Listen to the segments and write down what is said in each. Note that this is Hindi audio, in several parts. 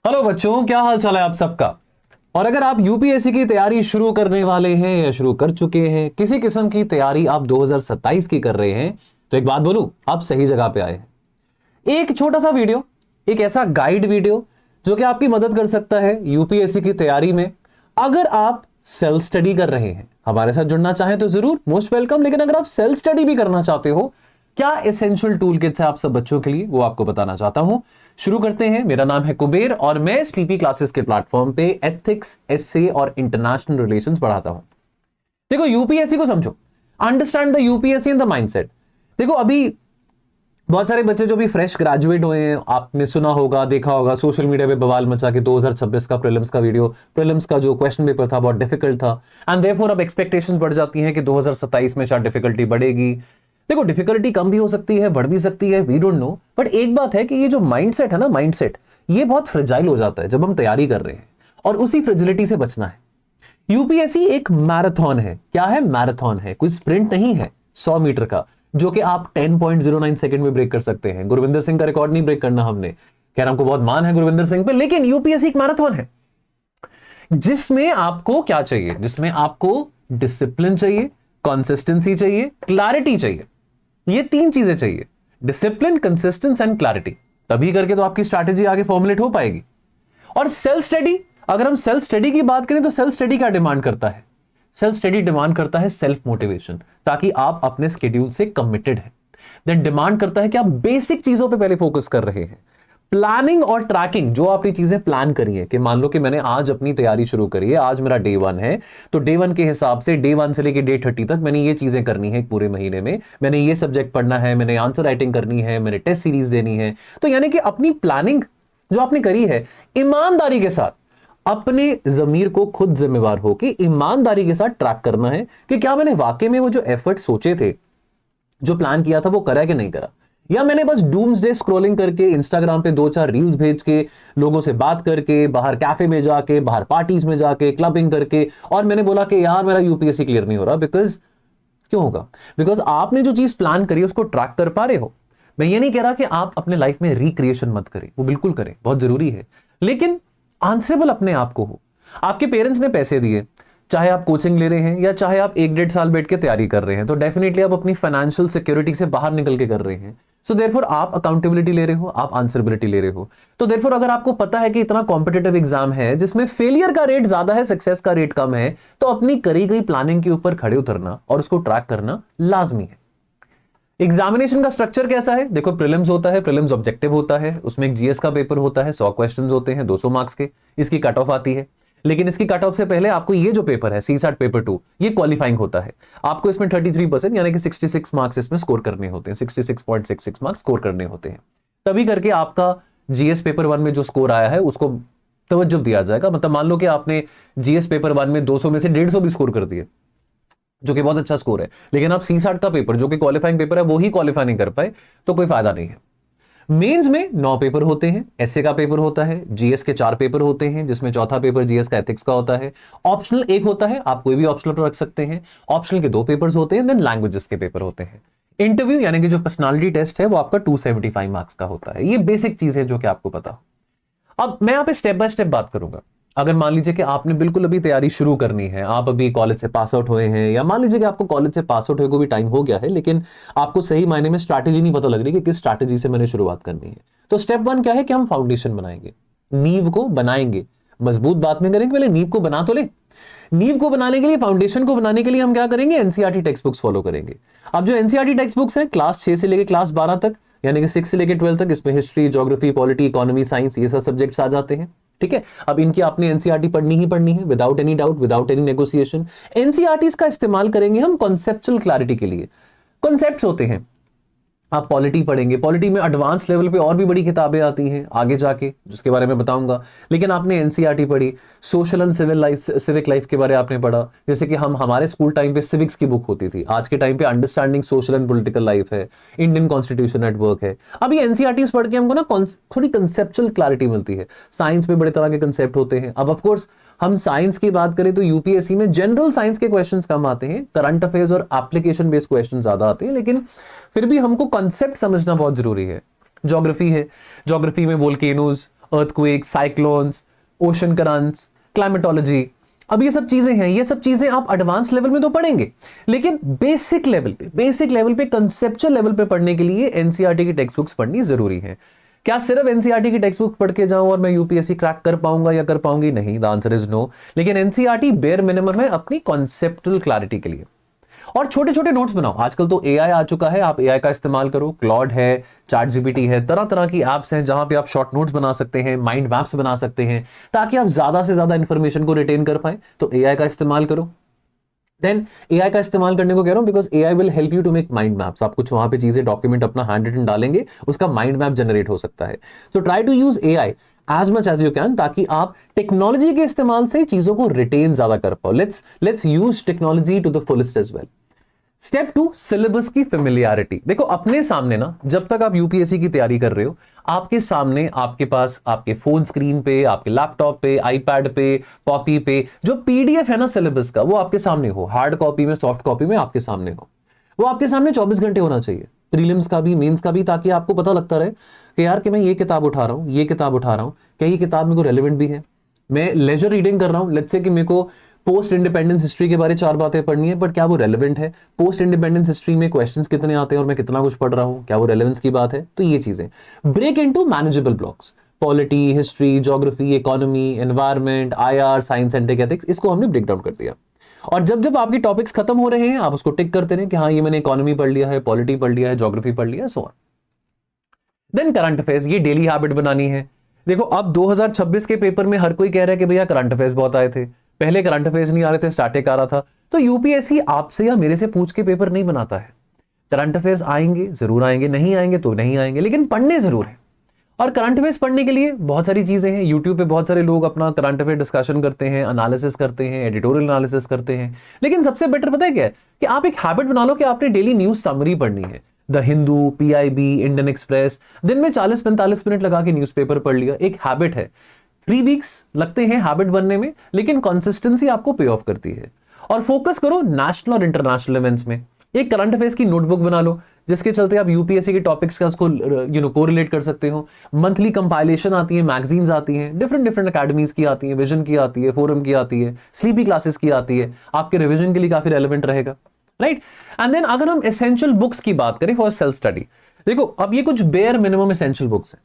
हेलो बच्चों, क्या हाल चाल है आप सबका। और अगर आप यूपीएससी की तैयारी शुरू करने वाले हैं या शुरू कर चुके हैं, किसी किस्म की तैयारी आप 2027 की कर रहे हैं, तो एक बात बोलूं, आप सही जगह पे आए हैं। एक छोटा सा वीडियो, एक ऐसा गाइड वीडियो जो कि आपकी मदद कर सकता है यूपीएससी की तैयारी में। अगर आप सेल्फ स्टडी कर रहे हैं, हमारे साथ जुड़ना चाहें तो जरूर मोस्ट वेलकम। लेकिन अगर आप सेल्फ स्टडी भी करना चाहते हो, क्या एसेंशियल टूल किट्स है आप सब बच्चों के लिए, वो आपको बताना चाहता हूं। शुरू करते हैं। मेरा नाम है कुबेर और मैं स्लीपी क्लासेस के प्लेटफॉर्म पे एथिक्स, एसए और इंटरनेशनल रिलेशंस पढ़ाता हूं। देखो, यूपीएससी को समझो, understand the UPSC in the mindset. देखो, अभी बहुत सारे बच्चे जो भी फ्रेश ग्रेजुएट हुए हैं, आपने सुना होगा, देखा होगा सोशल मीडिया पे बवाल मचा के 2026 का प्रीलिम्स का वीडियो, प्रीलिम्स का जो क्वेश्चन पेपर था बहुत डिफिकल्ट था, एंड देयरफॉर अब एक्सपेक्टेशंस बढ़ जाती हैं कि 2027 में शायद डिफिकल्टी बढ़ेगी। देखो, डिफिकल्टी कम भी हो सकती है, बढ़ भी सकती है, वी डोंट नो। बट एक बात है कि ये जो माइंडसेट है ना, माइंडसेट ये बहुत फ्रेजाइल हो जाता है जब हम तैयारी कर रहे हैं, और उसी फ्रेजिलिटी से बचना है। यूपीएससी एक मैराथन है। क्या है? मैराथन है, कोई स्प्रिंट नहीं है 100 मीटर का, जो कि आप 10.09 सेकंड में ब्रेक कर सकते हैं। गुरविंदर सिंह का रिकॉर्ड नहीं ब्रेक करना हमने। खैर, हमको बहुत मान है गुरविंदर सिंह पे, लेकिन यूपीएससी एक मैराथन है जिसमें आपको क्या चाहिए? जिसमें आपको डिसिप्लिन चाहिए, कंसिस्टेंसी चाहिए, क्लैरिटी चाहिए। ये तीन चीजें चाहिए, डिसिप्लिन, कंसिस्टेंस एंड क्लैरिटी। तभी करके तो आपकी स्ट्रैटेजी आगे फॉर्मुलेट हो पाएगी। और सेल्फ स्टडी, अगर हम सेल्फ स्टडी की बात करें तो सेल्फ स्टडी क्या डिमांड करता है? सेल्फ स्टडी डिमांड करता है सेल्फ मोटिवेशन, ताकि आप अपने स्केड्यूल से कमिटेड हैं। देन डिमांड करता है कि आप बेसिक चीजों पे पहले फोकस कर रहे हैं। प्लानिंग और ट्रैकिंग, जो आपने चीजें प्लान करी है कि मान लो कि मैंने आज अपनी तैयारी शुरू करी है, आज मेरा डे 1 है, तो डे 1 के हिसाब से डे 1 से लेकर डे 30 तक मैंने ये चीजें करनी है। पूरे महीने में मैंने ये सब्जेक्ट पढ़ना है, मैंने आंसर राइटिंग करनी है, मैंने टेस्ट सीरीज देनी है। तो यानी कि अपनी प्लानिंग जो आपने करी है, ईमानदारी के साथ अपने जमीर को खुद जिम्मेवार होकर ईमानदारी के साथ ट्रैक करना है कि क्या मैंने वाकई में वो जो एफर्ट सोचे थे, जो प्लान किया था, वो करा कि नहीं करा, या मैंने बस डूम्सडे स्क्रॉलिंग करके इंस्टाग्राम पे 2-4 रील्स भेज के, लोगों से बात करके, बाहर कैफे में जाके, बाहर पार्टीज में जाके, क्लबिंग करके, और मैंने बोला कि यार मेरा यूपीएससी क्लियर नहीं हो रहा। बिकॉज क्यों होगा? बिकॉज आपने जो चीज प्लान करी उसको ट्रैक कर पा रहे हो। मैं ये नहीं कह रहा कि आप अपने लाइफ में रिक्रिएशन मत करें, वो बिल्कुल करें, बहुत जरूरी है, लेकिन आंसरेबल अपने आप को हो। आपके पेरेंट्स ने पैसे दिए, चाहे आप कोचिंग ले रहे हैं या चाहे आप 1-1.5 साल बैठ के तैयारी कर रहे हैं, तो डेफिनेटली आप अपनी फाइनेंशियल सिक्योरिटी से बाहर निकल के कर रहे हैं। सो देयरफॉर आप अकाउंटेबिलिटी ले रहे हो, आप आंसरेबिलिटी ले रहे हो। तो देयरफॉर अगर आपको पता है कि इतना कॉम्पिटिटिव एग्जाम है जिसमें फेलियर का रेट ज्यादा है, सक्सेस का रेट कम है, तो अपनी करी गई प्लानिंग के ऊपर खड़े उतरना और उसको ट्रैक करना लाजमी है। एग्जामिनेशन का स्ट्रक्चर कैसा है? देखो, प्रीलिम्स होता है, प्रीलिम्स ऑब्जेक्टिव होता है, उसमें एक जीएस का पेपर होता है, 100 क्वेश्चंस होते हैं 200 मार्क्स के, इसकी कट ऑफ आती है। लेकिन इसकी कट ऑफ से पहले आपको ये जो पेपर है सीसैट पेपर 2, ये क्वालिफाइंग होता है। आपको इसमें 33% यानी कि 66 मार्क्स इसमें स्कोर करने होते हैं, 66.66 मार्क्स स्कोर करने होते हैं। तभी करके आपका जीएस पेपर 1 में जो स्कोर आया है उसको तवज्जो दिया जाएगा। मतलब मान लो कि आपने जीएस पेपर 1 में 200 में से 150 भी स्कोर कर दिए, जो कि बहुत अच्छा स्कोर है, लेकिन आप सीसैट का पेपर जो कि क्वालिफाइंग पेपर है वो ही क्वालिफाई नहीं कर पाए, तो कोई फायदा नहीं है। मेंस में 9 पेपर होते हैं, एसए का पेपर होता है, जीएस के 4 पेपर होते हैं, जिसमें चौथा पेपर जीएस का एथिक्स का होता है। ऑप्शनल 1 होता है, आप कोई भी ऑप्शनल पर रख सकते हैं। ऑप्शनल के 2 पेपर्स होते हैं, देन लैंग्वेजेस के पेपर होते हैं। इंटरव्यू यानी कि जो पर्सनालिटी टेस्ट है वो आपका 275 मार्क्स का होता है। ये बेसिक चीज है जो कि आपको पता हो। अब मैं यहाँ पे स्टेप बाय स्टेप बात करूंगा। अगर मान लीजिए कि आपने बिल्कुल अभी तैयारी शुरू करनी है, आप अभी कॉलेज से पास आउट हुए हैं, या मान लीजिए कि आपको कॉलेज से पास आउट होने को भी टाइम हो गया है, लेकिन आपको सही मायने में स्ट्रैटेजी नहीं पता लग रही कि किस स्ट्रैटेजी से मैंने शुरुआत करनी है, तो स्टेप 1 क्या है कि हम फाउंडेशन बनाएंगे, नींव को बनाएंगे। मजबूत बात में करेंगे, पहले नींव को बना तो ले। नींव को बनाने के लिए, फाउंडेशन को बनाने के लिए हम क्या करेंगे? एनसीईआरटी टेक्स्ट बुक्स फॉलो करेंगे। अब जो एनसीईआरटी टेक्स्ट बुक्स है क्लास 6 से लेकर क्लास 12 तक, यानी कि 6 से लेकर 12 तक, इसमें history, geography, polity, economy, science, ये सब सब्जेक्ट्स आ जाते हैं। ठीक है, अब इनकी आपने एनसीईआरटी पढ़नी ही पढ़नी है, without any doubt, without any negotiation. NCERT का इस्तेमाल करेंगे हम कॉन्सेप्चुअल क्लैरिटी के लिए। कॉन्सेप्ट्स होते हैं, आप पॉलिटी पढ़ेंगे, पॉलिटी में एडवांस लेवल पे और भी बड़ी किताबें आती हैं आगे जाके, जिसके बारे में बताऊंगा। लेकिन आपने एनसीईआरटी पढ़ी, social and civil life, civic life के बारे में आपने पढ़ा। जैसे कि हमारे स्कूल टाइम पे सिविक्स की बुक होती थी, आज के टाइम पे understanding social and political life है, इंडियन कॉन्स्टिट्यूशन एट वर्क है। अब ये एनसीईआरटी पढ़ के हमको ना थोड़ी कंसेप्चुअल क्लैरिटी मिलती है। साइंस में बड़े तरह के कंसेप्ट होते हैं। अब ऑफकोर्स हम साइंस की बात करें तो यूपीएससी में जनरल साइंस के क्वेश्चंस कम आते हैं, करंट अफेयर्स और एप्लीकेशन बेस्ड क्वेश्चन ज्यादा आते हैं, लेकिन फिर भी हमको कॉन्सेप्ट समझना बहुत जरूरी है। ज्योग्राफी है, ज्योग्राफी में volcanoes, earthquake, cyclones, ocean currents, climatology. अब ये सब चीजें हैं, ये सब चीजें आप एडवांस लेवल में तो पढ़ेंगे, लेकिन बेसिक लेवल पे कंसेप्चुअल लेवल पे पढ़ने के लिए एनसीईआरटी की टेक्स्ट बुक्स पढ़नी जरूरी है। क्या सिर्फ एनसीईआरटी की टेक्स्ट बुक पढ़ के जाऊं और मैं यूपीएससी क्रैक कर पाऊंगा या कर पाऊंगी? नहीं, द आंसर इज नो। लेकिन एनसीईआरटी बेयर मिनिमम है अपनी कॉन्सेप्टुअल क्लैरिटी के लिए। और छोटे छोटे नोट्स बनाओ। आजकल तो एआई आ चुका है, आप एआई का इस्तेमाल करो। क्लॉड है, चैट जीपीटी है, तरह तरह की एप्स हैं जहां पे आप शॉर्ट नोट्स बना सकते हैं, माइंड मैप्स बना सकते हैं, ताकि आप ज्यादा से ज्यादा इंफॉर्मेशन को रिटेन कर पाए। तो एआई का इस्तेमाल करो। देन एआई का इस्तेमाल करने को कह रहा हूं because AI will help you to make mind maps. आप कुछ वहां पे चीजें डॉक्यूमेंट अपना हैंड रिटन डालेंगे, उसका माइंड मैप जनरेट हो सकता है। तो try to use AI as much as you can, ताकि आप टेक्नोलॉजी के इस्तेमाल से चीजों को रिटेन ज्यादा कर पाओ। Let's use technology to the fullest as well. Step 2, syllabus की फेमिलियरिटी। देखो अपने सामने ना, जब तक आप यूपीएससी की तैयारी कर रहे हो, आपके सामने, आपके पास, आपके फोन स्क्रीन पे, आपके लैपटॉप पे, आईपैड पे, कॉपी पे जो पीडीएफ है ना सिलेबस का, वो आपके सामने हो। हार्ड कॉपी में, सॉफ्ट कॉपी में आपके सामने हो। वो आपके सामने 24 घंटे होना चाहिए, प्रीलिम्स का भी, मेंस का भी, ताकि आपको पता लगता रहे कि यार कि मैं ये किताब उठा रहा हूं, ये किताब उठा रहा हूं, क्या ये किताब मेरे को रेलिवेंट भी है। मैं लेजर रीडिंग कर रहा हूं, लेट्स से कि मेरे को पोस्ट इंडिपेंडेंस हिस्ट्री के बारे 4 बातें पढ़नी है, बट क्या वो रेलेवेंट है? पोस्ट इंडिपेंडेंस हिस्ट्री में क्वेश्चंस कितने आते हैं और मैं कितना कुछ पढ़ रहा हूं, क्या वो रेलेवेंस की बात है? तो ये चीजें break into manageable blocks. Polity, history, geography, economy, environment, IR, science and tech ethics, इसको हमने ब्रेक डाउन कर दिया। और जब जब आपके टॉपिक्स खत्म हो रहे हैं, आप उसको टिक करते रहे कि हाँ ये मैंने इकोनॉमी पढ़ लिया है, पॉलिटी पढ़ लिया है, ज्योग्राफी पढ़ लिया है, so on. Then current affairs, ये डेली हैबिट बनानी है। देखो अब 2026 के पेपर में हर कोई कह रहा है कि भैया करंट अफेयर्स बहुत आए थे, पहले करंट अफेयर्स नहीं आ रहे थे, स्टैटिक आ रहा था। तो यूपीएससी आपसे या मेरे से पूछ के पेपर नहीं बनाता है। करंट अफेयर्स आएंगे, जरूर आएंगे, नहीं आएंगे तो नहीं आएंगे, लेकिन पढ़ने जरूर है। और करंट अफेयर्स पढ़ने के लिए बहुत सारी चीजें हैं। यूट्यूब पे बहुत सारे लोग अपना करंट अफेयर डिस्कशन करते हैं, एनालिसिस करते हैं, एडिटोरियल एनालिसिस करते हैं। लेकिन सबसे बेटर पता है क्या है? कि आप एक हैबिट बना लो कि आपने डेली न्यूज समरी पढ़नी है। The Hindu, PIB, Indian express, दिन में 40-45 मिनट लगा के न्यूज़पेपर पढ़ लिया। एक हैबिट है। 3 वीक्स लगते हैं हैबिट बनने में, लेकिन कंसिस्टेंसी आपको पे ऑफ करती है। और फोकस करो नेशनल और इंटरनेशनल इवेंट्स में। एक करंट अफेयर्स की नोटबुक बना लो, जिसके चलते आप यूपीएससी के टॉपिक्स का उसको कोरिलेट कर सकते हो। मंथली कंपाइलेशन आती है, मैगजीन्स आती हैं, डिफरेंट डिफरेंट अकेडमीज की आती है, विजन की आती है, फोरम की आती है, स्लीपी क्लासेस की आती है। आपके रिविजन के लिए काफी रेलेवेंट रहेगा, राइट। एंड देन अगर हम एसेंशियल बुक्स की बात करें फॉर सेल्फ स्टडी, देखो अब ये कुछ बेयर मिनिमम एसेंशियल बुक्स हैं।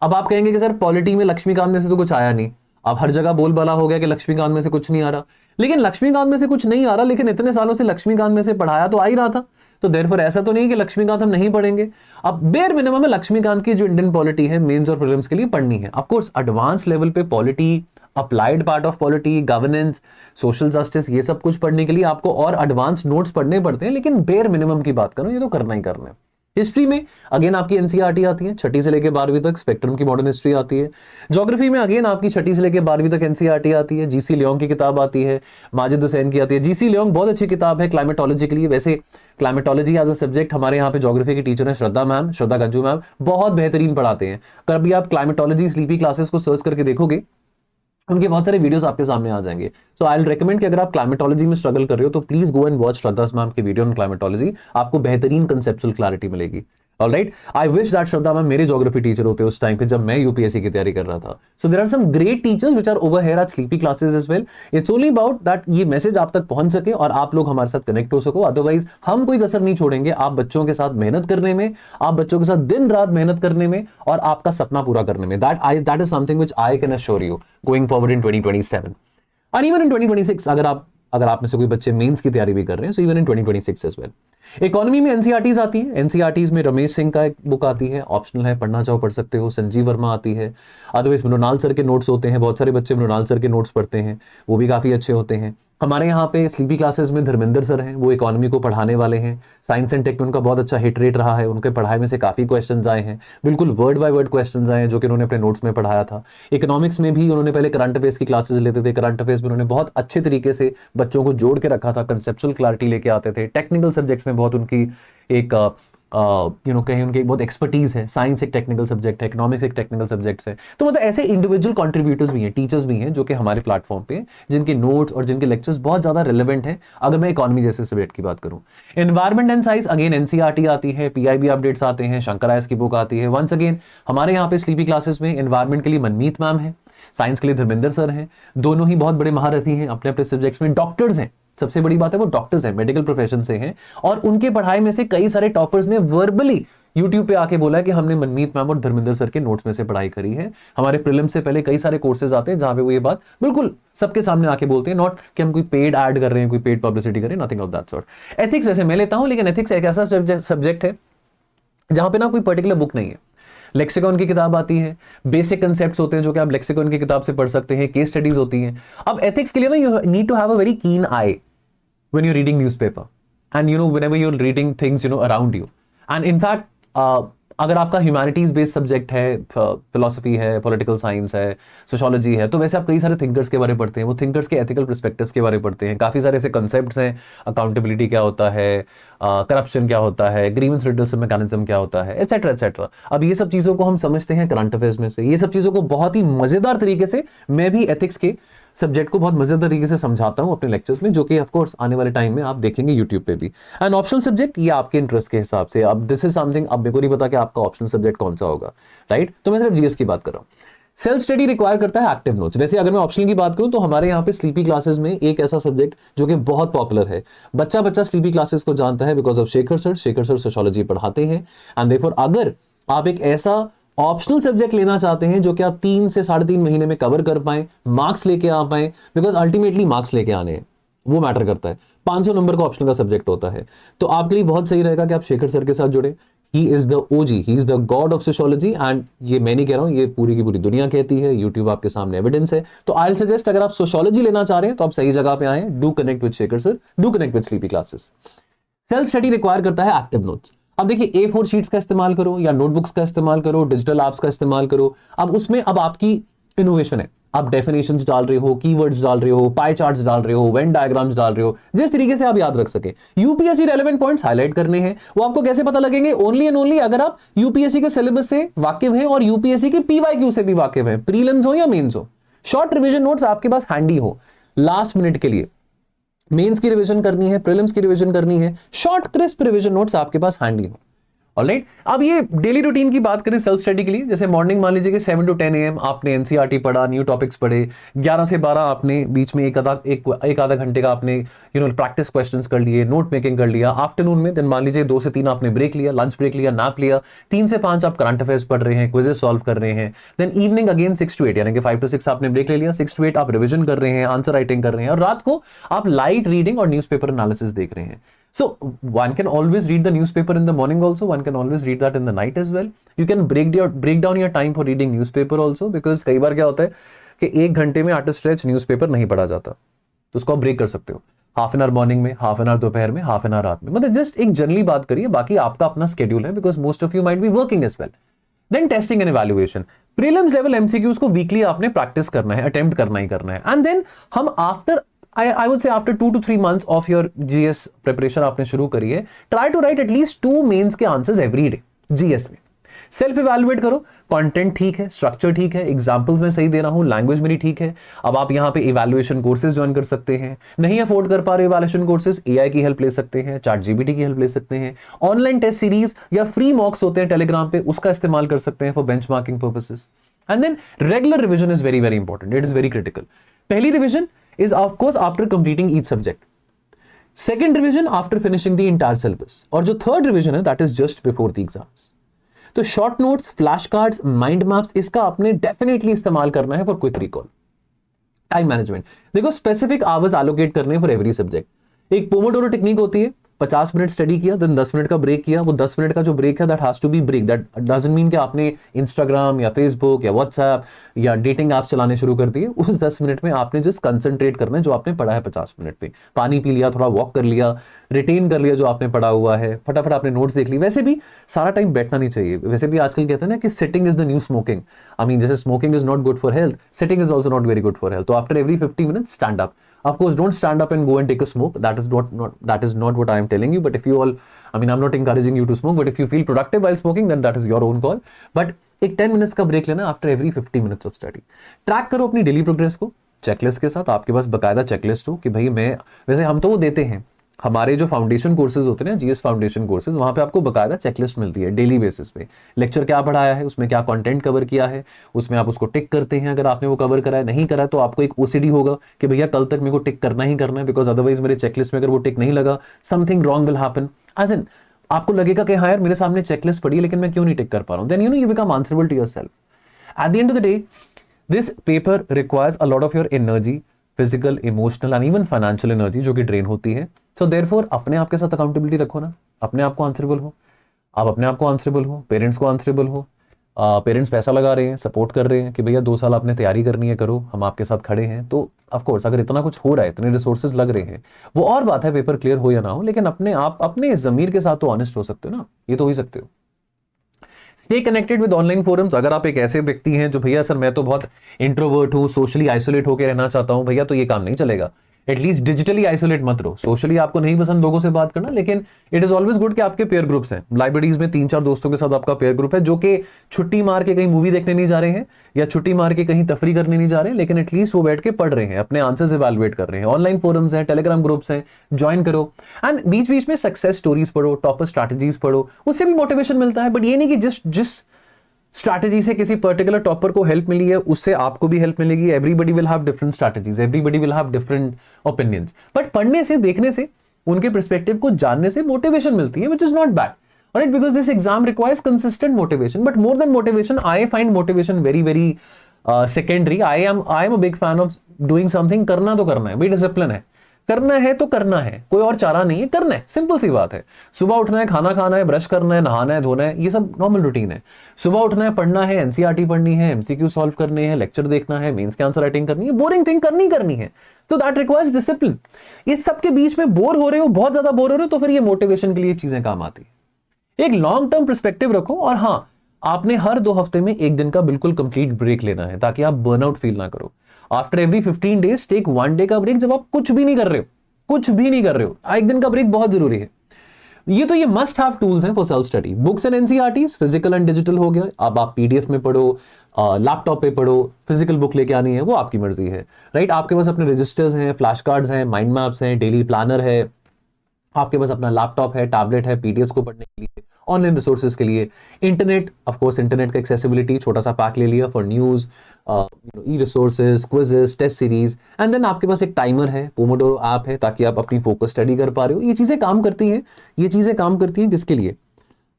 अब आप कहेंगे कि सर पॉलिटी में लक्ष्मीकांत में से तो कुछ आया नहीं। अब हर जगह बोलबाला हो गया कि लक्ष्मीकांत में से कुछ नहीं आ रहा, लेकिन लक्ष्मीकांत में से कुछ नहीं आ रहा, लेकिन इतने सालों से लक्ष्मीकांत में से पढ़ाया तो आ ही रहा था। तो देयरफॉर ऐसा तो नहीं कि लक्ष्मीकांत हम नहीं पढ़ेंगे। अब बेयर मिनिमम में लक्ष्मीकांत की जो इंडियन पॉलिटी है, मेंस और प्रीलिम्स के लिए पढ़नी है। ऑफ कोर्स एडवांस लेवल पे polity, applied part of polity, governance, social justice, ये सब कुछ पढ़ने के लिए आपको और एडवांस नोट्स पढ़ने पड़ते हैं, लेकिन बेयर मिनिमम की बात करूं, ये तो करना ही करना है। हिस्ट्री में अगेन आपकी एनसीईआरटी आती है, 6ठी से लेकर 12वीं तक। स्पेक्ट्रम की मॉडर्न हिस्ट्री आती है। ज्योग्राफी में अगेन आपकी 6ठी से लेकर 12वीं तक एनसीईआरटी आती है। जीसी लियोंग की किताब आती है, माजिद हुसैन की आती है। जीसी लियोंग बहुत अच्छी किताब है क्लाइमेटोलॉजी के लिए। वैसे क्लाइमेटोलॉजी एज अ सब्जेक्ट हमारे यहाँ पे ज्योग्राफी की टीचर है श्रद्धा मैम, श्रद्धा गंजू मैम, बहुत बेहतरीन पढ़ाते हैं। कभी आप क्लाइमेटोलॉजी स्लीपी क्लासेस को सर्च करके देखोगे, उनके बहुत सारे वीडियोस आपके सामने आ जाएंगे। सो आई विल रेकमेंड कि अगर आप क्लाइमेटोलॉजी में स्ट्रगल कर रहे हो तो please go and watch Shraddha ma'am के वीडियो ऑन क्लाइमेटोलॉजी, आपको बेहतरीन कंसेप्चुअल क्लैरिटी मिलेगी। Alright, I wish that Shraddha ma'am मेरे ज्योग्राफी टीचर होते उस टाइम पे जब मैं यूपीएससी की तैयारी कर रहा था। So there are some great teachers which are over here at Sleepy Classes as well. It's only about that ये मैसेज आप तक पहुंच सके और आप लोग हमारे साथ कनेक्ट हो सको। अदरवाइज हम कोई कसर नहीं छोड़ेंगे आप बच्चों के साथ मेहनत करने में, आप बच्चों के साथ दिन रात मेहनत करने में और आपका सपना पूरा करने में। That is something which I can assure you going forward in 2027 और इवन इन 2026। अगर आप में से कोई बच्चे मेंस की तैयारी भी कर रहे हैं, so even in 2026 as well. Economy में एनसीईआरटीज आती है। एनसीईआरटीज में रमेश सिंह का एक बुक आती है, ऑप्शनल है, पढ़ना चाहो पढ़ सकते हो। संजीव वर्मा आती है। अदरवाइज मृणाल सर के नोट्स होते हैं, बहुत सारे बच्चे मृणाल सर के नोट्स पढ़ते हैं, वो भी काफी अच्छे होते हैं। हमारे यहाँ पे स्लीपी क्लासेस में धर्मेंद्र सर हैं, वो इकोनॉमी को पढ़ाने वाले हैं। साइंस एंड टेक में उनका बहुत अच्छा हिट रेट रहा है, उनके पढ़ाई में से काफी क्वेश्चंस आए हैं, बिल्कुल वर्ड बाय वर्ड क्वेश्चंस आए हैं जो कि उन्होंने अपने नोट्स में पढ़ाया था। इकोनॉमिक्स में भी उन्होंने पहले करंट अफेयर्स की क्लासेस लेते थे, करंट अफेयर्स में उन्होंने बहुत अच्छे तरीके से बच्चों को जोड़ के रखा था, कंसेप्चुअल क्लैरिटी लेके आते थे। टेक्निकल सब्जेक्ट्स में बहुत उनकी एक कहीं उनके बहुत एक्सपर्टीज है, साइंस एक टेक्निकल सब्जेक्ट है, इकोनॉमिक्स एक टेक्निकल सब्जेक्ट है। तो मतलब ऐसे इंडिविजुअल कंट्रीब्यूटर्स भी हैं, टीचर्स भी हैं जो कि हमारे प्लेटफॉर्म पे जिनके नोट्स और जिनके लेक्चर्स बहुत ज्यादा रिलेवेंट हैं। अगर मैं इकोनॉमी जैसे सब्जेक्ट की बात करूं, environment and science again NCERT आती है, पीआईबी अपडेट्स आते हैं, शंकर आयस की बुक आती है। वंस अगेन हमारे यहाँ पे स्लीपी क्लासेस में एनवायरमेंट के लिए मनमीत मैम है, साइंस के लिए धर्मेंद्र सर हैं, दोनों ही बहुत बड़े महारथी हैं, अपने अपने सब्जेक्ट्स में डॉक्टर्स हैं। सबसे बड़ी बात है वो डॉक्टर्स हैं, मेडिकल प्रोफेशन से हैं, और उनके पढ़ाई में से कई सारे टॉपर्स ने वर्बली यूट्यूब पे आके बोला है कि हमने मनमीत मैम और धर्मेंद्र सर के नोट्स में से पढ़ाई करी है। हमारे प्रीलिम से पहले कई सारे कोर्सेज आते हैं जहां पे वो ये बात बिल्कुल सबके सामने आके बोलते हैं, नॉट कि हम कोई पेड ऐड कर रहे हैं, कोई पेड पब्लिसिटी कर रहे हैं, nothing of that sort. Ethics वैसे मैं लेता हूं, लेकिन एथिक्स एक ऐसा सब्जेक्ट है जहां पे ना कोई पर्टिकुलर बुक नहीं है। लेक्सिकॉन की किताब आती है, बेसिक कंसेप्ट्स होते हैं जो कि आप लेक्सिकॉन की किताब से पढ़ सकते हैं, केस स्टडीज होती हैं। अब एथिक्स के लिए ना you need to have a very keen eye when you're reading newspaper and whenever you're reading things around you, and in fact अगर आपका ह्यूमैनिटीज बेस्ड सब्जेक्ट है, फिलोसफी है, पॉलिटिकल साइंस है, सोशोलॉजी है, तो वैसे आप कई सारे थिंकर्स के बारे में पढ़ते हैं, वो थिंकर्स के एथिकल पर्सपेक्टिव्स के बारे में पढ़ते हैं। काफी सारे ऐसे कंसेप्ट्स हैं, अकाउंटेबिलिटी क्या होता है, करप्शन क्या होता है, ग्रीवेंस रिडर्सल मैकेनिज्म क्या होता है, एटसेट्रा एटसेट्रा। अब ये सब चीजों को हम समझते हैं करंट अफेयर्स में से। ये सब चीजों को बहुत ही मजेदार तरीके से मैं भी एथिक्स के सब्जेक्ट को बहुत मजेदार तरीके से समझाता हूं अपने लेक्चर्स में, जो कि ऑफ कोर्स आने वाले टाइम में आप देखेंगे यूट्यूब पे भी। एंड ऑप्शनल सब्जेक्ट ये आपके इंटरेस्ट के हिसाब से, अब दिस इज समथिंग, अब मेरे को नहीं पता कि आपका ऑप्शनल सब्जेक्ट कौन सा होगा, राइट। तो मैं सिर्फ जीएस की बात कर रहा हूं। सेल्फ स्टडी रिक्वायर करता है एक्टिव नोट्स। वैसे अगर मैं ऑप्शनल की बात करूं तो हमारे यहाँ पे स्लीपी क्लासेस में एक ऐसा सब्जेक्ट जो कि बहुत पॉपुलर है, बच्चा बच्चा स्लीपी क्लासेस को जानता है because of Shekhar sir sociology पढ़ाते हैं। एंड देयरफॉर अगर आप एक ऐसा ऑप्शनल सब्जेक्ट लेना चाहते हैं जो कि आप 3 से 3.5 महीने में कवर कर पाए, मार्क्स लेके आ पाए, बिकॉज अल्टीमेटली मार्क्स लेके आने हैं, वो मैटर करता है। 500 नंबर का ऑप्शनल का सब्जेक्ट होता है, तो आपके लिए बहुत सही रहेगा कि आप शेखर सर के साथ जुड़े। He is the OG, he is the God of sociology, and ये मैं नहीं कह रहा हूं, ये पूरी की पूरी दुनिया कहती है, यूट्यूब आपके सामने एविडेंस है। तो आई विल सजेस्ट, अगर आप सोशियोलॉजी लेना चाह रहे हैं तो आप सही जगह पे आए, do connect with Shekhar sir, do connect with sleepy classes. Self study require करता है एक्टिव नोट्स। अब देखिए A4 शीट्स का इस्तेमाल करो या नोटबुक्स का इस्तेमाल करो, डिजिटल ऐप्स का इस्तेमाल करो। अब उसमें अब आपकी इनोवेशन है, आप डेफिनेशंस डाल रहे हो, कीवर्ड्स डाल रहे हो, पाई चार्ट्स डाल रहे हो, वेन डायग्राम्स डाल रहे हो, जिस तरीके से आप याद रख सके। यूपीएससी रेलेवेंट पॉइंट्स हाईलाइट करने हैं, वो आपको कैसे पता लगेंगे? ओनली एंड ओनली अगर आप यूपीएससी के सिलेबस से वाकिफ हैं और यूपीएससी के पीवाईक्यू से भी वाकिफ हैं, प्रीलिम्स हो या मेंस हो। शॉर्ट रिवीजन नोट्स आपके पास हैंडी हो लास्ट मिनट के लिए, मेंस की रिवीजन करनी है, प्रीलिम्स की रिवीजन करनी है, शॉर्ट क्रिस्प रिवीजन नोट्स आपके पास हैंडी हो। ऑलराइट, अब ये डेली रूटीन की बात करें सेल्फ स्टडी के लिए, जैसे मॉर्निंग मान लीजिए कि 7 to 10 AM आपने एनसीईआरटी पढ़ा, न्यू टॉपिक्स पढ़े, 11 से 12 आपने बीच में एक आधा घंटे का आपने प्रैक्टिस क्वेश्चंस कर लिए, नोट मेकिंग कर लिया। आफ्टरनून में दिन मान लीजिए 2 से 3 आपने ब्रेक लिया, लंच ब्रेक लिया, नैप लिया, 3 से 5 आप करंट अफेयर्स पढ़ रहे हैं, क्विजेस सॉल्व कर रहे हैं। देन इवनिंग अगेन 6 to 8, यानी कि 5 to 6 आपने ब्रेक ले लिया, 6 to 8 आप रिविजन कर रहे हैं, आंसर राइटिंग कर रहे हैं, और रात को आप लाइट रीडिंग और न्यूज़पेपर एनालिसिस देख रहे हैं। So one can always read the newspaper in the morning also, one can always read that in the night as well. You can break down your time for reading newspaper also, because कई बार क्या होता है कि 1 घंटे में एट अ स्ट्रेच न्यूज़पेपर नहीं पढ़ा जाता, तो उसको आप ब्रेक कर सकते हो। हाफ एन आवर मॉर्निंग में, हाफ एन आवर दोपहर में, हाफ एन आवर रात में, मतलब जस्ट एक जनरली बात करिए, बाकी आपका अपना स्केड्यूल है, because most of you might be working as well. Then testing and evaluation, prelims level MCQs को वीकली आपने प्रैक्टिस करना है, अटेम्प्ट करना ही करना है। एंड देन हम after I would say after 2 to 3 months of your GS preparation आपने शुरू करी है, try to write at least 2 mains के आंसर्स एवरी डे GS में। सेल्फ इवैल्यूएट करो, कंटेंट ठीक है, स्ट्रक्चर ठीक है, एग्जांपल्स मैं सही दे रहा हूं, लैंग्वेज मेरी ठीक है। अब आप यहां पे इवैल्यूएशन कोर्सेज ज्वाइन कर सकते हैं, नहीं अफोर्ड कर पा रहे इवैल्यूएशन कोर्सेज, एआई की हेल्प ले सकते हैं, चैट जीपीटी की हेल्प ले सकते हैं, ऑनलाइन टेस्ट सीरीज या फ्री मॉक्स होते हैं टेलीग्राम पे, उसका इस्तेमाल कर सकते हैं for benchmarking purposes. And then regular revision is very very important, it is very critical. पहली revision is of course after completing each subject, second revision after finishing the entire syllabus, और जो third revision है that is just before the exams। तो short notes, flash cards, mind maps, इसका आपने definitely इस्तेमाल करना है for quick recall। Time management देखो, स्पेसिफिक आवर्स एलोकेट करने फॉर एवरी सब्जेक्ट। एक पोमोडोरो टेक्निक होती है, 50 मिनट स्टडी किया, देन 10 मिनट का ब्रेक किया। वो 10 मिनट का जो ब्रेक है that has to be break, that doesn't mean कि आपने इंस्टाग्राम या फेसबुक या व्हाट्सएप या डेटिंग ऐप चलाने शुरू कर दिए। उस 10 मिनट में आपने जस्ट कंसंट्रेट करना है जो आपने पढ़ा है 50 मिनट पे। पानी पी लिया, थोड़ा वॉक कर लिया, रिटेन कर लिया जो आपने पढ़ा हुआ है, फटाफट आपने नोट्स देख ली। वैसे भी सारा टाइम बैठना नहीं चाहिए। वैसे भी आजकल कहते हैं ना कि sitting is the new smoking. I mean जैसे smoking is not good for health, sitting is also not very good for health. तो after every 50 minutes stand up. Of course, don't stand up and go and take a smoke. That is not what I am telling you, but if you all, I mean, I'm not encouraging you to smoke, but if you feel productive while smoking, then that is your own call. But एक 10 मिनट्स का ब्रेक लेना after every 50 minutes of study. Track करो अपनी डेली प्रोग्रेस को चेकलिस्ट के साथ, आपके पास बकायदा चेकलिस्ट हो कि भाई मैं, वैसे हम तो वो देते हैं, हमारे जो फाउंडेशन कोर्सेज होते हैं ना, जीएस फाउंडेशन कोर्सेज, वहां पे आपको बकायदा चेकलिस्ट मिलती है डेली बेसिस पे। लेक्चर क्या पढ़ाया है, उसमें क्या कंटेंट कवर किया है, उसमें आप उसको टिक करते हैं। अगर आपने वो कवर करा है, नहीं करा तो आपको एक ओसीडी होगा कि भैया कल तक मेरे को टिक करना ही करना है, बिकॉज अदरवाइज मेरे चेकलिस्ट में अगर वो टिक नहीं लगा, something wrong will happen. As in आपको लगेगा कि हाँ यार मेरे सामने चेकलिस्ट पड़ी है लेकिन मैं क्यों नहीं टिक कर पा रहा हूं, then you become answerable to yourself. At the end of the day, this paper requires a lot of your energy, physical, emotional and even financial energy, जो कि ड्रेन होती है। सो देयरफॉर अपने आप के साथ अकाउंटेबिलिटी रखो ना, अपने आप को आंसरेबल हो, आप अपने आप को आंसरेबल हो, पेरेंट्स को आंसरेबल हो। पेरेंट्स पैसा लगा रहे हैं, सपोर्ट कर रहे हैं कि भैया 2 साल आपने तैयारी करनी है, करो, हम आपके साथ खड़े हैं। तो ऑफकोर्स अगर इतना कुछ हो रहा है, इतने रिसोर्सेज लग रहे हैं, वो और बात है पेपर क्लियर हो या ना हो, लेकिन अपने आप अपने जमीर के साथ तो ऑनेस्ट हो सकते हो ना, ये तो हो ही सकते हो। Stay connected with online forums. अगर आप एक ऐसे व्यक्ति हैं जो भैया सर मैं तो बहुत इंट्रोवर्ट हूं, सोशली आइसोलेट होकर रहना चाहता हूं, भैया तो ये काम नहीं चलेगा। एटलीस्ट डिजिटली आइसोलेट मत रहो। सोशली आपको नहीं पसंद लोगों से बात करना, लेकिन इट इज ऑलवेज गुड कि आपके पेयर ग्रुप्स हैं। लाइब्रेरीज में 3-4 दोस्तों के साथ आपका पेयर ग्रुप है, जो कि छुट्टी मार के कहीं मूवी देखने नहीं जा रहे हैं या छुट्टी मार के कहीं तफरी करने नहीं जा रहे हैं, लेकिन एटलीस्ट वो बैठ के पढ़ रहे हैं, अपने आंसर्स इवैल्यूएट कर रहे हैं। ऑनलाइन फोरम्स हैं, टेलीग्राम ग्रुप्स हैं, ज्वाइन करो। एंड बीच बीच में सक्सेस स्टोरीज पढ़ो, टॉपर स्ट्रैटेजीज पढ़ो, उससे भी मोटिवेशन मिलता है। बट ये नहीं कि जिस स्ट्रैटेजी से किसी पर्टिकुलर टॉपर को हेल्प मिली है उससे आपको भी हेल्प मिलेगी। Everybody will have different strategies, everybody will have different opinions, but पढ़ने से, देखने से, उनके पर्सपेक्टिव को जानने से मोटिवेशन मिलती है, which is not bad. Alright, because this exam requires consistent motivation, but more than motivation I find motivation very very secondary. I am a big fan of doing something. करना तो करना है भाई, डिसिप्लिन है, करना है तो करना है, कोई और चारा नहीं है, करना है, सिंपल सी बात है। सुबह उठना है, खाना खाना है, ब्रश करना है, नहाना है, धोना है, ये सब नॉर्मल रूटीन है। सुबह उठना है, पढ़ना है, एनसीईआरटी पढ़नी है, एमसीक्यू सॉल्व करने हैं, लेक्चर देखना है, मेंस के आंसर राइटिंग करनी है, बोरिंग थिंग करनी है, तो दैट रिक्वायर्स डिसिप्लिन। इस सब के बीच में बोर हो रहे हो, बहुत ज्यादा बोर हो रहे हो, तो फिर ये मोटिवेशन के लिए चीजें काम आती है। एक लॉन्ग टर्म पर्सपेक्टिव रखो, और हाँ, आपने हर 2 हफ्ते में 1 दिन का बिल्कुल कंप्लीट ब्रेक लेना है, ताकि आप बर्नआउट फील ना करो। After every 15 days take 1 day का ब्रेक, जब आप कुछ भी नहीं कर रहे हो, कुछ भी नहीं कर रहे हो, 1 दिन का ब्रेक बहुत जरूरी है। ये मस्ट हैव टूल्स हैं for self study. Books and NCERTs, physical and digital हो गया। अब आप पीडीएफ में पढ़ो, लैपटॉप पे पढ़ो, फिजिकल बुक लेके आनी है वो आपकी मर्जी है, राइट। आपके पास अपने रजिस्टर्स हैं, फ्लैश कार्ड्स हैं, माइंड मैप्स हैं, डेली प्लानर है, आपके पास अपना लैपटॉप है, टैबलेट है, पीडीएफ को पढ़ने के लिए, ऑनलाइन रिसोर्सेज के लिए, इंटरनेट, ऑफ कोर्स इंटरनेट का एक्सेसिबिलिटी, छोटा सा पैक ले लिया for news, e resources, quizzes, test series, and then आपके पास एक टाइमर है, पोमोडोरो ऐप है, ताकि आप अपनी फोकस स्टडी कर पा रहे हो। ये चीजें काम करती हैं। ये चीजें काम करती हैं किसके लिए?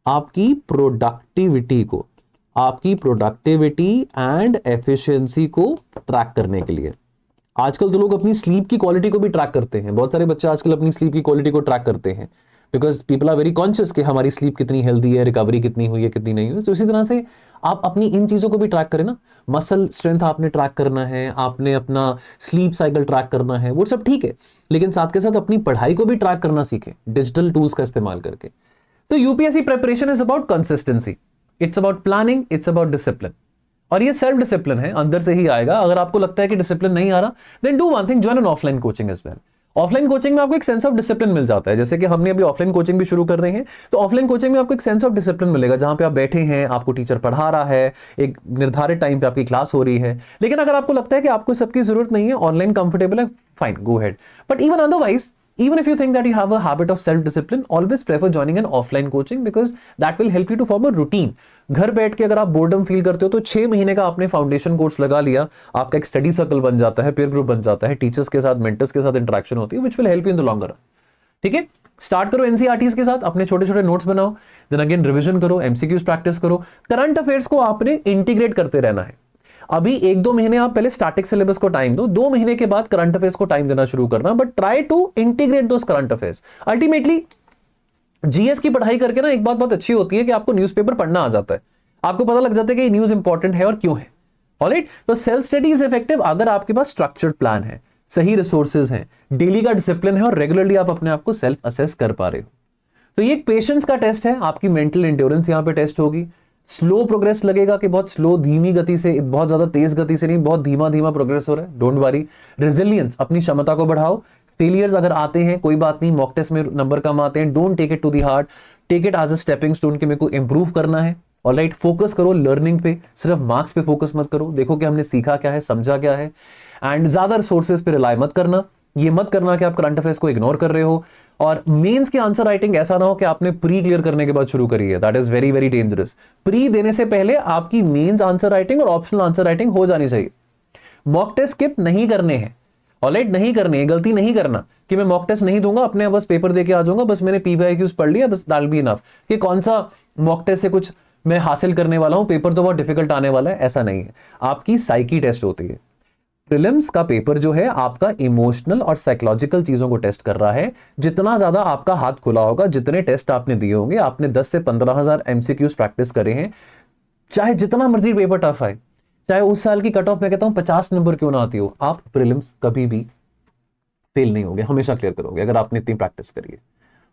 आपकी प्रोडक्टिविटी को, आपकी प्रोडक्टिविटी एंड एफिशिएंसी को ट्रैक करने के लिए। आजकल तो लोग अपनी स्लीप की क्वालिटी को भी ट्रैक करते हैं। बहुत सारे बच्चे आजकल अपनी स्लीप की क्वालिटी को ट्रैक करते हैं, because people are very conscious कि हमारी स्लीप कितनी हेल्दी है, रिकवरी कितनी हुई है, कितनी नहीं हुई। तो इसी तरह से आप अपनी इन चीजों को भी ट्रैक करें ना। मसल स्ट्रेंथ आपने ट्रैक करना है, आपने अपना स्लीप साइकिल ट्रैक करना है, वो सब ठीक है, लेकिन साथ के साथ अपनी पढ़ाई को भी ट्रैक करना सीखें डिजिटल टूल्स का इस्तेमाल करके। तो UPSC preparation is about consistency, it's about planning, it's about discipline, और ये सेल्फ डिसिप्लिन है, अंदर से ही आएगा। अगर आपको लगता है कि डिसिप्लिन नहीं आ रहा, then do one thing, join an offline coaching as well. Offline coaching में आपको एक सेंस ऑफ डिसिप्लिन मिल जाता है, जैसे कि हमने अभी ऑफलाइन कोचिंग भी शुरू कर रहे हैं, तो ऑफलाइन कोचिंग में आपको एक सेंस ऑफ डिसिप्लिन मिलेगा, जहां पे आप बैठे हैं, आपको टीचर पढ़ा रहा है, एक निर्धारित टाइम पे आपकी क्लास हो रही है। लेकिन अगर आपको लगता है कि आपको सबकी जरूरत नहीं है, ऑनलाइन कंफर्टेबल है, fine, go head. But even otherwise, even if you think that you have a habit of self discipline, always prefer joining an offline coaching, because that will help you to form a routine. घर बैठ के अगर आप बोर्डम फील करते हो, तो 6 महीने का आपने फाउंडेशन कोर्स लगा लिया, आपका एक स्टडी सर्कल बन जाता है, पीयर ग्रुप बन जाता है, टीचर्स के साथ, मेंटर्स के साथ इंटरेक्शन होती है, which will help you in the longer run. ठीक है, स्टार्ट करो एनसीईआरटीज के साथ, अपने छोटे छोटे नोट्स बनाओ, देन अगेन रिवीजन करो, एमसीक्यूज प्रैक्टिस करो। करंट अफेयर्स को आपने इंटीग्रेट करते रहना है। अभी 1-2 महीने आप पहले स्टैटिक सिलेबस को टाइम दो, 2 महीने के बाद करंट अफेयर्स को टाइम देना शुरू करना, but try to integrate those current affairs. Ultimately GS की पढ़ाई करके ना एक बात बहुत अच्छी होती है कि आपको न्यूज़पेपर पढ़ना आ जाता है, आपको पता लग जाता है कि ये न्यूज़ इंपॉर्टेंट है और क्यों है। ऑलराइट, तो सेल्फ स्टडी इज इफेक्टिव अगर आपके पास स्ट्रक्चर्ड प्लान है, सही रिसोर्सेज हैं, डेली का डिसिप्लिन है, और रेगुलरली आप अपने आप को सेल्फ असेस कर पा रहे हो। तो ये एक पेशेंस का टेस्ट है, आपकी मेंटल एंड्योरेंस यहाँ पे टेस्ट होगी। स्लो प्रोग्रेस लगेगा कि बहुत स्लो, धीमी गति से, बहुत ज्यादा तेज गति से नहीं, बहुत धीमा धीमा प्रोग्रेस हो रहा है, डोंट वरी। रेजिलियंस, अपनी क्षमता को बढ़ाओ, फेलियर्स अगर आते हैं कोई बात नहीं, मॉक टेस्ट में नंबर कम आते हैं, don't take it to the heart, take it as a stepping stone कि मेरे को इंप्रूव करना है। ऑलराइट, फोकस करो लर्निंग पे, सिर्फ मार्क्स पे फोकस मत करो, देखो कि हमने सीखा क्या है, समझा क्या है। एंड ज्यादा सोर्सेज पे रिलाई मत करना, ये मत करना कि आप करंट अफेयर्स को इग्नोर कर रहे हो। और मेंस की आंसर राइटिंग ऐसा ना हो कि आपने प्री क्लियर करने के बाद शुरू करी है, that is very very dangerous. Pre देने से पहले आपकी मेंस आंसर राइटिंग और ऑप्शनल आंसर राइटिंग हो जानी चाहिए। मॉक टेस्ट स्किप नहीं करने हैं, ऑलराइट, नहीं करने हैं, गलती नहीं करना कि मैं मॉक टेस्ट नहीं दूंगा, अपने बस पेपर देके आ जाऊंगा, बस मैंने पीवाईक्यूज पढ़ लिया, बस दैट बी इनफ, कि कौन सा मॉक टेस्ट से कुछ मैं हासिल करने वाला हूं, पेपर तो बहुत डिफिकल्ट आने वाला है, ऐसा नहीं है। आपकी साइकी टेस्ट होती है। प्रीलिम्स का पेपर जो है आपका इमोशनल और साइकोलॉजिकल चीजों को टेस्ट कर रहा है। जितना ज्यादा आपका हाथ खुला होगा, जितने टेस्ट आपने दिए होंगे, आपने 10 से 15,000 एमसीक्यूज प्रैक्टिस करे हैं, चाहे जितना मर्जी पेपर टफ आए, चाहे उस साल की कट ऑफ मैं कहता हूं 50 नंबर क्यों ना आती हो, आप प्रीलिम्स कभी भी फेल नहीं होगे, हमेशा क्लियर करोगे अगर आपने इतनी प्रैक्टिस करी है।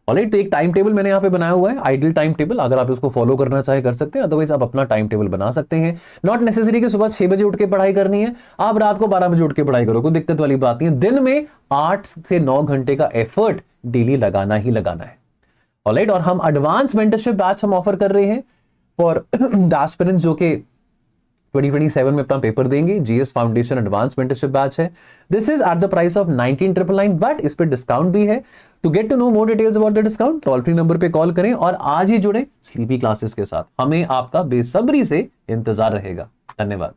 ऑलराइट, तो एक टाइम टेबल मैंने यहाँ पे बनाया हुआ है, आइडियल टाइम टेबल, अगर आप इसको फॉलो करना चाहे कर सकते हैं, अदरवाइज आप अपना टाइम टेबल बना सकते हैं। नॉट नेसेसरी कि सुबह 6 बजे उठ के पढ़ाई करनी है, आप रात को 12 बजे उठ के पढ़ाई करो, कोई दिक्कत वाली बात नहीं है। दिन में 8 से 9 घंटे का एफर्ट डेली लगाना ही लगाना है। ऑलराइट, और हम एडवांस मेंटरशिप बैच हम ऑफर कर रहे हैं फॉर द एस्पिरेंट्स जो कि 2027 में अपना पेपर देंगे। GS foundation advance mentorship batch है। This is at the price of 19,999, but इस पे डिस्काउंट भी है। To get to know more details about the discount, toll free number पे कॉल करें और आज ही जुड़े स्लीपी क्लासेस के साथ। हमें आपका बेसब्री से इंतजार रहेगा। धन्यवाद।